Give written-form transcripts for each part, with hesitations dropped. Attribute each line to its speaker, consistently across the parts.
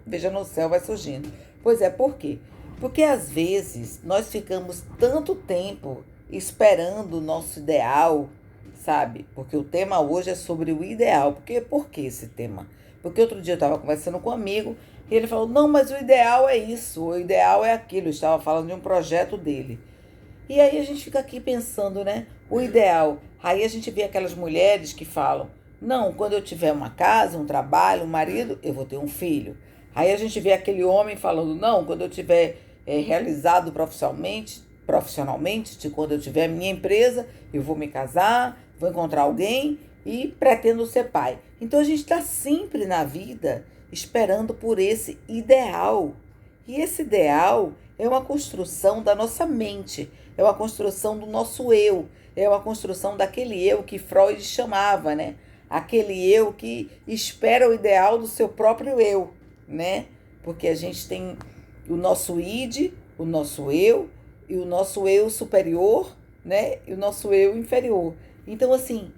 Speaker 1: veja no céu vai surgindo. Pois é, por quê? Porque às vezes nós ficamos tanto tempo esperando o nosso ideal, sabe? Porque o tema hoje é sobre o ideal. Por que esse tema? Porque outro dia eu estava conversando com um amigo e ele falou: não, mas o ideal é isso, o ideal é aquilo. Eu estava falando de um projeto dele. E aí a gente fica aqui pensando, né? O ideal. Aí a gente vê aquelas mulheres que falam: não, quando eu tiver uma casa, um trabalho, um marido, eu vou ter um filho. Aí a gente vê aquele homem falando: não, quando eu tiver realizado profissionalmente, quando eu tiver minha empresa, eu vou me casar, vou encontrar alguém e pretendo ser pai. Então a gente está sempre na vida esperando por esse ideal. E esse ideal é uma construção da nossa mente, é uma construção do nosso eu, é uma construção daquele eu que Freud chamava, né? Aquele eu que espera o ideal do seu próprio eu, né? Porque a gente tem o nosso id, o nosso eu e o nosso eu superior, né? E o nosso eu inferior. Então, assim,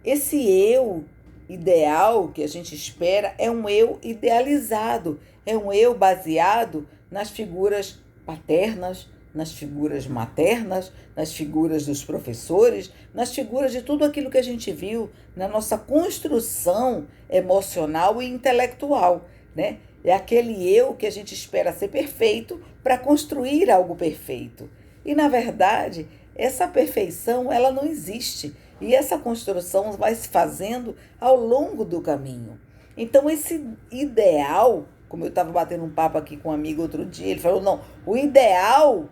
Speaker 1: esse eu ideal que a gente espera é um eu idealizado, é um eu baseado nas figuras paternas, nas figuras maternas, nas figuras dos professores, nas figuras de tudo aquilo que a gente viu na nossa construção emocional e intelectual, né? É aquele eu que a gente espera ser perfeito para construir algo perfeito. E, na verdade, essa perfeição ela não existe. E essa construção vai se fazendo ao longo do caminho. Então, esse ideal, como eu estava batendo um papo aqui com um amigo outro dia, ele falou: não, o ideal,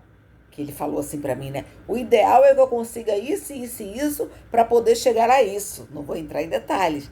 Speaker 1: que ele falou assim para mim, né? O ideal é que eu consiga isso, isso e isso para poder chegar a isso. Não vou entrar em detalhes.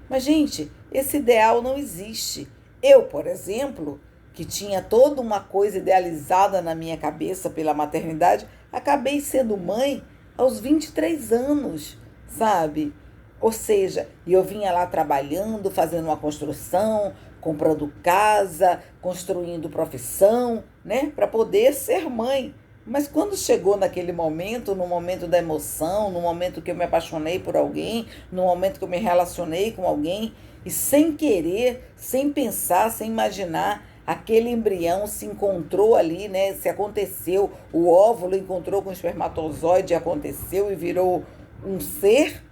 Speaker 1: Mas, gente, esse ideal não existe. Eu, por exemplo, que tinha toda uma coisa idealizada na minha cabeça pela maternidade, acabei sendo mãe aos 23 anos, sabe? Ou seja, eu vinha lá trabalhando, fazendo uma construção, comprando casa, construindo profissão, né? Para poder ser mãe. Mas quando chegou naquele momento, no momento da emoção, no momento que eu me apaixonei por alguém, no momento que eu me relacionei com alguém, e sem querer, sem pensar, sem imaginar, aquele embrião se encontrou ali, né? Se aconteceu, o óvulo encontrou com o espermatozoide, aconteceu e virou um ser,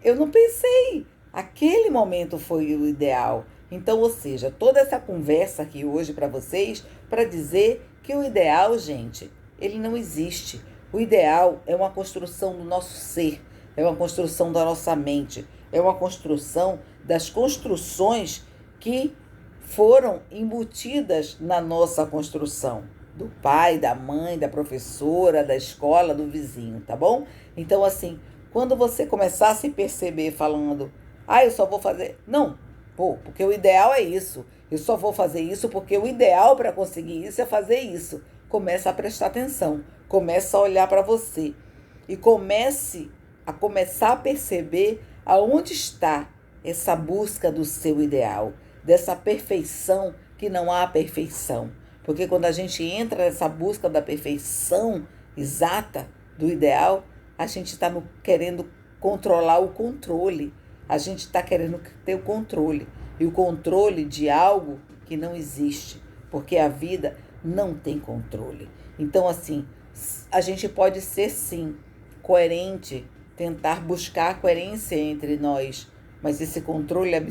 Speaker 1: eu não pensei. Aquele momento foi o ideal. Então, ou seja, toda essa conversa aqui hoje para vocês, para dizer que o ideal, gente, ele não existe. O ideal é uma construção do nosso ser, é uma construção da nossa mente, é uma construção das construções que foram embutidas na nossa construção. Do pai, da mãe, da professora, da escola, do vizinho, tá bom? Então, assim, quando você começar a se perceber falando: eu só vou fazer. Não, porque o ideal é isso. Eu só vou fazer isso porque o ideal para conseguir isso é fazer isso. Começa a prestar atenção, começa a olhar para você e comece a começar a perceber aonde está essa busca do seu ideal, dessa perfeição que não há perfeição. Porque quando a gente entra nessa busca da perfeição exata do ideal, a gente está querendo controlar o controle. A gente está querendo ter o controle. E o controle de algo que não existe. Porque a vida não tem controle. Então, assim, a gente pode ser, sim, coerente, tentar buscar coerência entre nós. Mas esse controle absoluto